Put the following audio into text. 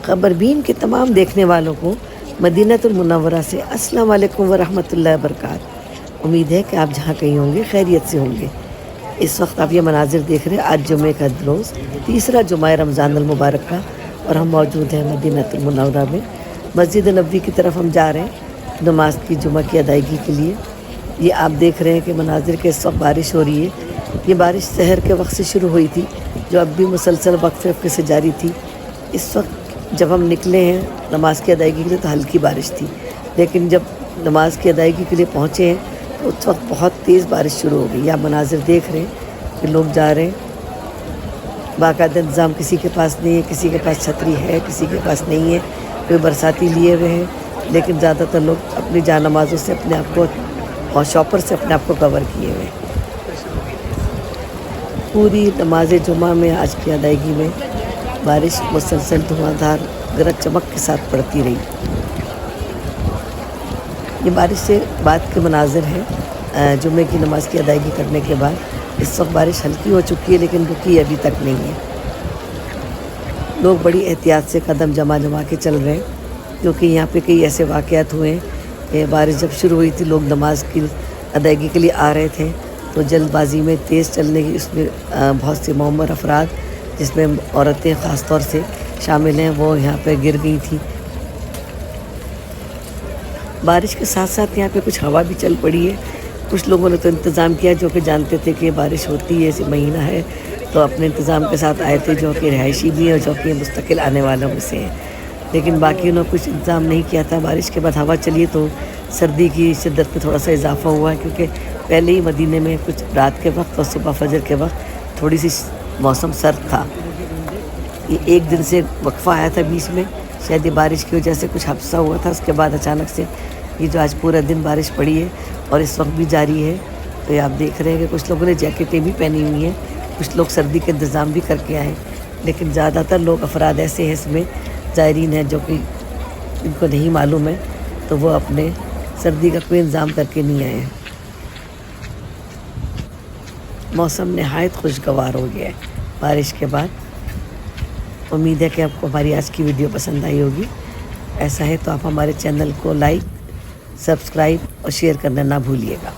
خبربین کے تمام دیکھنے والوں کو مدینۃ المنورہ سے السلام علیکم ورحمۃ اللہ وبرکاتہ۔ امید ہے کہ آپ جہاں کہیں ہوں گے خیریت سے ہوں گے۔ اس وقت آپ یہ مناظر دیکھ رہے ہیں آج جمعے کا روز، تیسرا جمعہ رمضان المبارک کا، اور ہم موجود ہیں مدینۃ المنورہ میں۔ مسجد نبوی کی طرف ہم جا رہے ہیں نماز کی جمعہ کی ادائیگی کے لیے۔ یہ آپ دیکھ رہے ہیں کہ مناظر کے اس وقت بارش ہو رہی ہے۔ یہ بارش سحر کے وقت سے شروع ہوئی تھی جو اب بھی مسلسل وقفے سے جاری تھی۔ اس وقت جب ہم نکلے ہیں نماز کی ادائیگی کے لیے تو ہلکی بارش تھی، لیکن جب نماز کی ادائیگی کے لیے پہنچے ہیں تو اس وقت بہت تیز بارش شروع ہو گئی۔ آپ مناظر دیکھ رہے ہیں کہ لوگ جا رہے ہیں، باقاعدہ انتظام کسی کے پاس نہیں ہے، کسی کے پاس چھتری ہے، کسی کے پاس نہیں ہے، کوئی برساتی لیے ہوئے ہیں، لیکن زیادہ تر لوگ اپنی جان نمازوں سے اپنے آپ کو اور شاپر سے اپنے آپ کو کور کیے ہوئے ہیں۔ پوری نماز جمعہ میں آج کی ادائیگی میں بارش مسلسل دھواں دھار گرج چمک کے ساتھ پڑتی رہی۔ یہ بارش سے بعد کے مناظر ہیں جمعے کی نماز کی ادائیگی کرنے کے بعد۔ اس وقت بارش ہلکی ہو چکی ہے لیکن رکی ابھی تک نہیں ہے۔ لوگ بڑی احتیاط سے قدم جما کے چل رہے ہیں کیونکہ یہاں پہ کئی ایسے واقعات ہوئے ہیں کہ بارش جب شروع ہوئی تھی لوگ نماز کی ادائیگی کے لیے آ رہے تھے تو جلد بازی میں تیز چلنے کی اس میں بہت سے معمر افراد جس میں عورتیں خاص طور سے شامل ہیں وہ یہاں پہ گر گئی تھیں۔ بارش کے ساتھ ساتھ یہاں پہ کچھ ہوا بھی چل پڑی ہے۔ کچھ لوگوں نے تو انتظام کیا جو کہ جانتے تھے کہ بارش ہوتی ہے، اسی مہینہ ہے، تو اپنے انتظام کے ساتھ آئے تھے جو کہ رہائشی بھی ہیں اور جو کہ مستقل آنے والوں میں سے ہیں، لیکن باقیوں نے کچھ انتظام نہیں کیا تھا۔ بارش کے بعد ہوا چلی تو سردی کی شدت میں تھوڑا سا اضافہ ہوا ہے کیونکہ پہلے ہی مدینے میں کچھ رات کے وقت اور صبح فجر کے وقت تھوڑی سی موسم سرد تھا۔ یہ ایک دن سے وقفہ آیا تھا بیچ میں، شاید یہ بارش کی وجہ سے کچھ حادثہ ہوا تھا، اس کے بعد اچانک سے یہ جو آج پورا دن بارش پڑی ہے اور اس وقت بھی جاری ہے۔ تو یہ آپ دیکھ رہے ہیں کہ کچھ لوگوں نے جیکٹیں بھی پہنی ہوئی ہیں، کچھ لوگ سردی کے انتظام بھی کر کے آئے ہیں، لیکن زیادہ تر لوگ افراد ایسے ہیں اس میں زائرین ہیں جو کہ ان کو نہیں معلوم ہے تو وہ اپنے سردی کا کوئی انتظام کر کے نہیں آئے ہیں۔ موسم نہایت خوشگوار ہو گیا ہے بارش کے بعد۔ امید ہے کہ آپ کو ہماری آج کی ویڈیو پسند آئی ہوگی۔ ایسا ہے تو آپ ہمارے چینل کو لائک، سبسکرائب اور شیئر کرنا نہ بھولیے گا۔